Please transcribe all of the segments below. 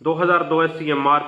2002 SCMR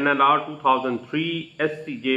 NLR 2003 SCJ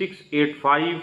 685,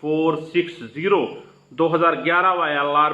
460, 2011 YLR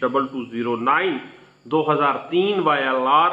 2209, 2003 YLR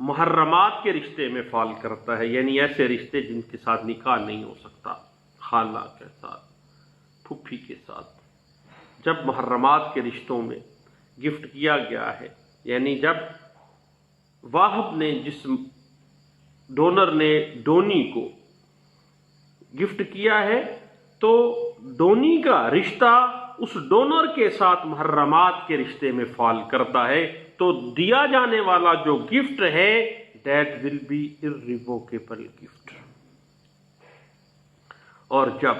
محرمات کے رشتے میں فال کرتا ہے، یعنی ایسے رشتے جن کے ساتھ نکاح نہیں ہو سکتا، خالہ کے ساتھ، پھپھی کے ساتھ، جب محرمات کے رشتوں میں گفٹ کیا گیا ہے، یعنی جب واہب نے جس ڈونر نے ڈونی کو گفٹ کیا ہے تو ڈونی کا رشتہ اس ڈونر کے ساتھ محرمات کے رشتے میں فال کرتا ہے، تو دیا جانے والا جو گفٹ ہے that will be irrevocable gift. اور جب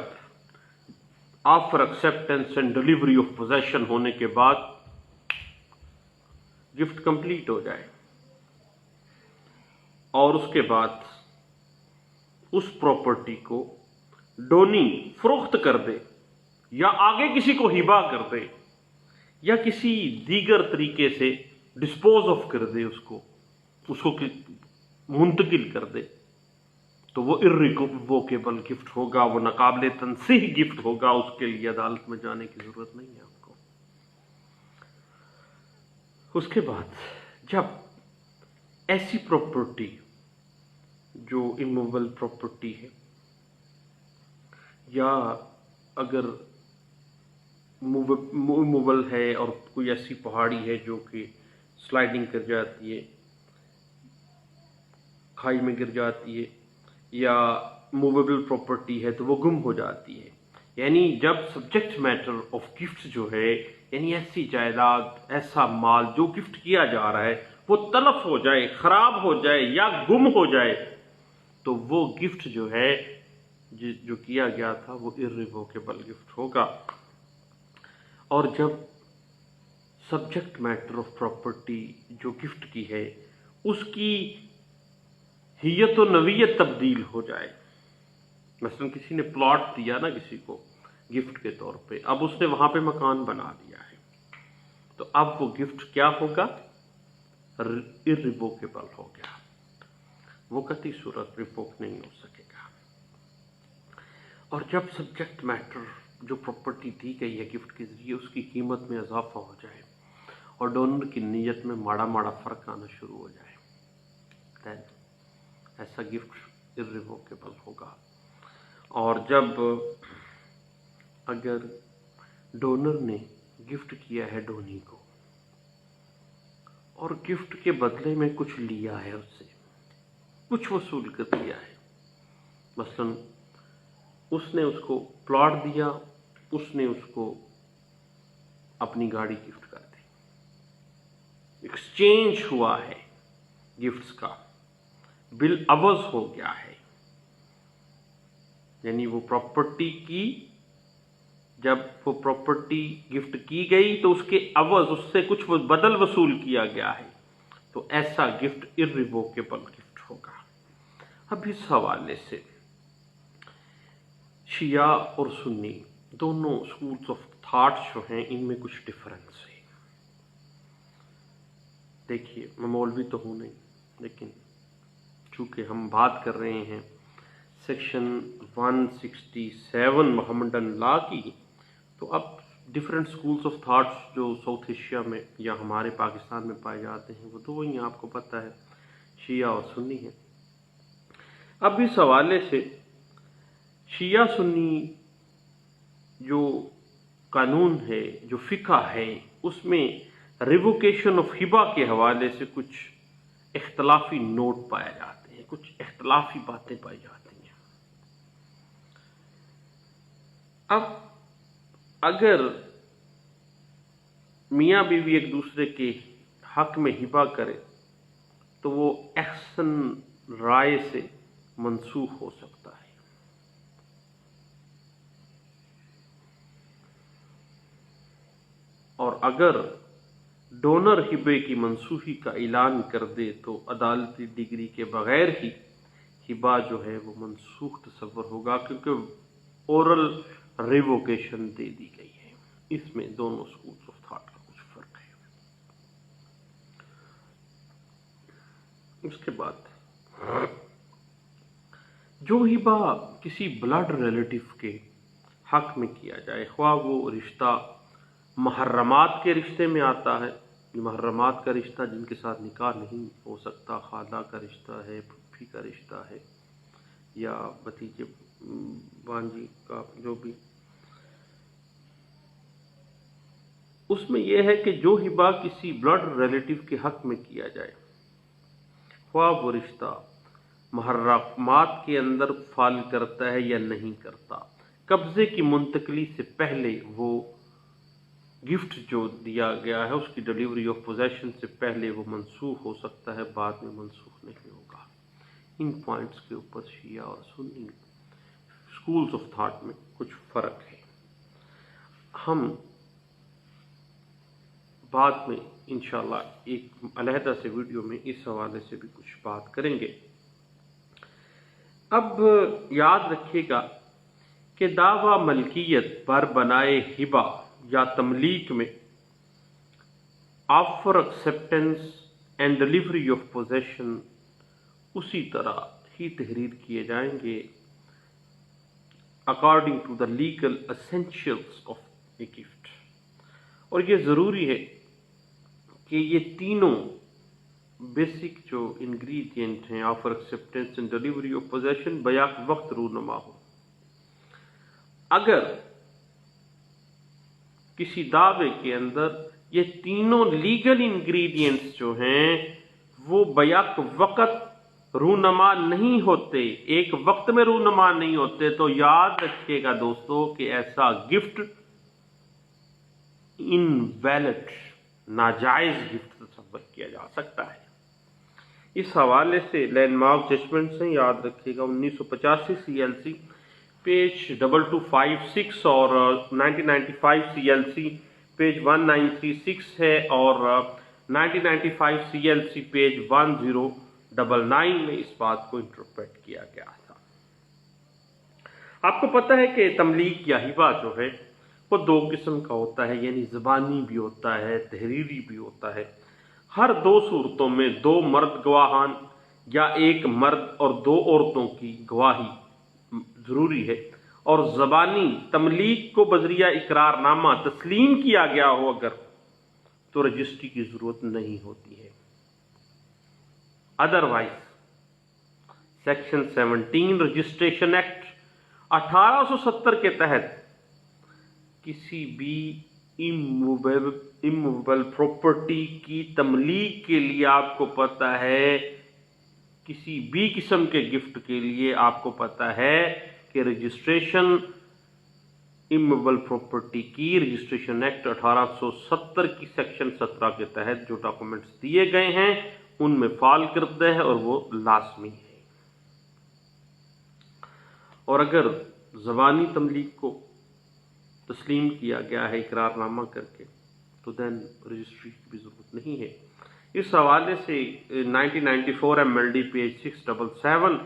offer acceptance and delivery of possession ہونے کے بعد گفٹ کمپلیٹ ہو جائے اور اس کے بعد اس پراپرٹی کو ڈونی فروخت کر دے یا آگے کسی کو ہبہ کر دے یا کسی دیگر طریقے سے ڈسپوز آف کر دے، اس کو منتقل کر دے، تو وہ irrevocable گفٹ ہوگا، وہ ناقابل تنسیح گفٹ ہوگا. اس کے لیے عدالت میں جانے کی ضرورت نہیں ہے آپ کو. اس کے بعد جب ایسی پراپرٹی جو اموویبل پراپرٹی ہے یا اگر موویبل ہے اور کوئی ایسی پہاڑی ہے جو کہ سلائڈنگ کر جاتی ہے، کھائی میں گر جاتی ہے، یا موویبل پراپرٹی ہے تو وہ گم ہو جاتی ہے، یعنی جب سبجیکٹ میٹر آف گفٹ جو ہے، یعنی ایسی جائیداد، ایسا مال جو گفٹ کیا جا رہا ہے وہ تلف ہو جائے، خراب ہو جائے یا گم ہو جائے، تو وہ گفٹ جو ہے جو کیا گیا تھا وہ irrevocable گفٹ ہوگا. اور جب سبجیکٹ میٹر آف پراپرٹی جو گفٹ کی ہے اس کی حیت و نوعیت تبدیل ہو جائے، مثلا کسی نے پلاٹ دیا نا کسی کو گفٹ کے طور پہ، اب اس نے وہاں پہ مکان بنا دیا ہے، تو اب وہ گفٹ کیا ہوگا؟ irrevocable ہو گیا، وہ قطعی صورت ریووک نہیں ہو سکے گا. اور جب سبجیکٹ میٹر جو پراپرٹی دی گئی ہے گفٹ کے ذریعے اس کی قیمت میں اضافہ ہو جائے اور ڈونر کی نیت میں ماڑا ماڑا فرق آنا شروع ہو جائے، then ایسا گفٹ irrevocable ہوگا. اور جب اگر ڈونر نے گفٹ کیا ہے ڈونی کو اور گفٹ کے بدلے میں کچھ لیا ہے، اس سے کچھ وصول کر دیا ہے، مثلا اس نے اس کو پلاٹ دیا، اس نے اس کو اپنی گاڑی گفٹ کر دی، ایکسچینج ہوا ہے گفٹس کا، بالعوض ہو گیا ہے، یعنی وہ پراپرٹی کی، جب وہ پراپرٹی گفٹ کی گئی تو اس کے عوض اس سے کچھ بدل وصول کیا گیا ہے، تو ایسا گفٹ irrevocable گفٹ ہوگا. اب اس حوالے سے شیعہ اور سنی دونوں اسکولس آف تھاٹ جو ہیں ان میں کچھ ڈفرنس ہے. دیکھیے میں مولوی تو ہوں نہیں، لیکن چونکہ ہم بات کر رہے ہیں سیکشن 167 محمدن لا کی، تو اب ڈفرینٹ اسکولس آف تھاٹس جو ساؤتھ ایشیا میں یا ہمارے پاکستان میں پائے جاتے ہیں وہ دو ہی آپ کو پتہ ہے، شیعہ اور سنی ہیں. اب اس حوالے سے شیعہ سنی جو قانون ہے، جو فقہ ہے، اس میں ریووکیشن آف ہبہ کے حوالے سے کچھ اختلافی نوٹ پائے جاتے ہیں، کچھ اختلافی باتیں پائی جاتی ہیں. اب اگر میاں بیوی ایک دوسرے کے حق میں ہبہ کرے تو وہ احسن رائے سے منسوخ ہو سکتا ہے. اور اگر ڈونر ہبے کی منسوخی کا اعلان کر دے تو عدالتی ڈگری کے بغیر ہی ہبہ جو ہے وہ منسوخ تصور ہوگا، کیونکہ اورل ریووکیشن دے دی گئی ہے. اس میں دونوں اسکولس آف تھاٹ کا کچھ فرق ہے. اس کے بعد جو ہبہ کسی بلڈ ریلیٹو کے حق میں کیا جائے، خواہ وہ رشتہ محرمات کے رشتے میں آتا ہے یہ محرمات کا رشتہ جن کے ساتھ نکاح نہیں ہو سکتا، خالہ کا رشتہ ہے، پھوپھی کا رشتہ ہے، یا بھتیجے بانجی کا جو بھی، اس میں یہ ہے کہ جو ہبہ کسی بلڈ ریلیٹو کے حق میں کیا جائے، خواہ وہ رشتہ محرمات کے اندر فال کرتا ہے یا نہیں کرتا، قبضے کی منتقلی سے پہلے وہ گفٹ جو دیا گیا ہے اس کی ڈیلیوری آف پوزیشن سے پہلے وہ منسوخ ہو سکتا ہے، بعد میں منسوخ نہیں ہوگا۔ ان پوائنٹس کے اوپر شیعہ اور سنی اسکولز آف تھاٹ میں کچھ فرق ہے۔ ہم بعد میں انشاءاللہ ایک علیحدہ سے ویڈیو میں اس حوالے سے بھی کچھ بات کریں گے۔ اب یاد رکھیے گا کہ دعویٰ ملکیت بر بنائے ہبہ یا تملیک میں offer acceptance and delivery of possession اسی طرح ہی تحریر کیے جائیں گے according to the legal essentials of a gift, اور یہ ضروری ہے کہ یہ تینوں بیسک جو انگریڈینٹ ہیں offer acceptance and delivery of position back وقت رونما ہو۔ اگر کسی دعوے کے اندر یہ تینوں لیگل انگریڈینٹس جو ہیں وہ بیک وقت رونما نہیں ہوتے، ایک وقت میں رونما نہیں ہوتے، تو یاد رکھیے گا دوستو کہ ایسا گفٹ انویلڈ، ناجائز گفٹ تصور کیا جا سکتا ہے۔ اس حوالے سے لینڈ مارک ججمنٹس ہیں، یاد رکھیے گا 1985 CLC پیج 2256 اور 1995 CLC پیج 1936 ہے، اور 1995 CLC پیج 1099 میں اس بات کو انٹرپریٹ کیا گیا تھا۔ آپ کو پتہ ہے کہ تملیک یا ہبہ جو ہے وہ دو قسم کا ہوتا ہے، یعنی زبانی بھی ہوتا ہے، تحریری بھی ہوتا ہے۔ ہر دو صورتوں میں دو مرد گواہان یا ایک مرد اور دو عورتوں کی گواہی ضروری ہے، اور زبانی تملیک کو بذریعہ اقرار نامہ تسلیم کیا گیا ہو اگر تو رجسٹری کی ضرورت نہیں ہوتی ہے۔ ادروائز سیکشن 17 رجسٹریشن ایکٹ 1870 کے تحت کسی بھی اموویبل پراپرٹی کی تملیک کے لیے آپ کو پتہ ہے، کسی بھی قسم کے گفٹ کے لیے آپ کو پتہ ہے کہ رجسٹریشن اموویبل پراپرٹی کی رجسٹریشن ایکٹ 1870 کی سیکشن 17 کے تحت جو ڈاکومنٹس دیے گئے ہیں ان میں فال کرتے ہیں اور وہ لازمی ہے۔ اور اگر زبانی تملیک کو تسلیم کیا گیا ہے اقرار نامہ کر کے تو دین رجسٹری کی بھی ضرورت نہیں ہے۔ اس حوالے سے 1994 MLD پیج 677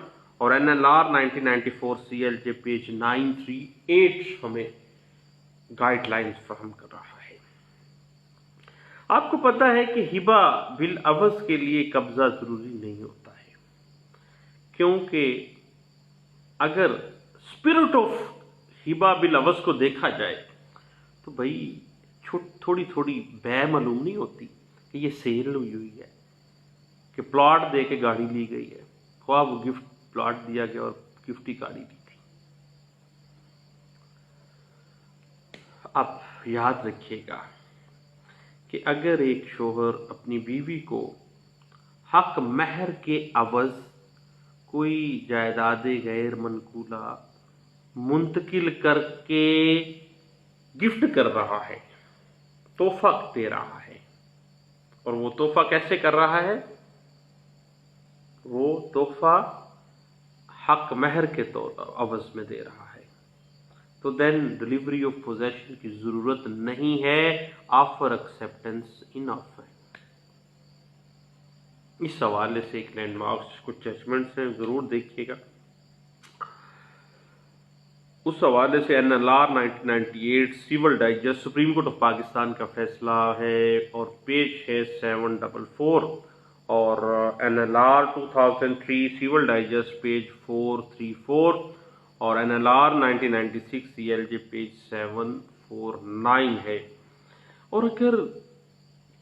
اور NLR 1994 CLJ پیج 938 ہمیں گائیڈ لائنز فراہم کر رہا ہے۔ آپ کو پتہ ہے کہ ہبہ بالعوض کے لیے قبضہ ضروری نہیں ہوتا ہے، کیونکہ اگر اسپرٹ آف ہبہ بالعوض کو دیکھا جائے تو بھائی تھوڑی تھوڑی بے معلوم نہیں ہوتی کہ یہ سیل ہوئی ہے، کہ پلاٹ دے کے گاڑی لی گئی ہے، خواہ وہ گفٹ پلاٹ دیا گیا اور گفٹ کی گاڑی دی تھی۔ اب یاد رکھیے گا کہ اگر ایک شوہر اپنی بیوی کو حق مہر کے عوض کوئی جائیداد غیر منقولہ منتقل کر کے گفٹ کر رہا ہے، تحفہ دے رہا ہے، اور وہ تحفہ کیسے کر رہا ہے؟ وہ تحفہ حق مہر کے طور پر عوض میں دے رہا ہے، تو دین ڈیلیوری آف پوزیشن کی ضرورت نہیں ہے، آفر ایکسیپٹنس انف ہے۔ اس حوالے سے ایک لینڈ مارکس کچھ ججمنٹس ہیں، ضرور دیکھیے گا۔ اس حوالے سے NLR 1998 civil digest supreme court of Pakistan کا فیصلہ ہے اور پیج ہے 744، اور NLR 2003 سیول ڈائجسٹ پیج 434 اور NLR 1996 CLJ پیج 749 ہے۔ اور اگر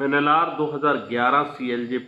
NLR 2011 CLJ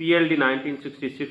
PLD 1966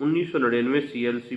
1999 CLC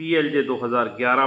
PLJ 2011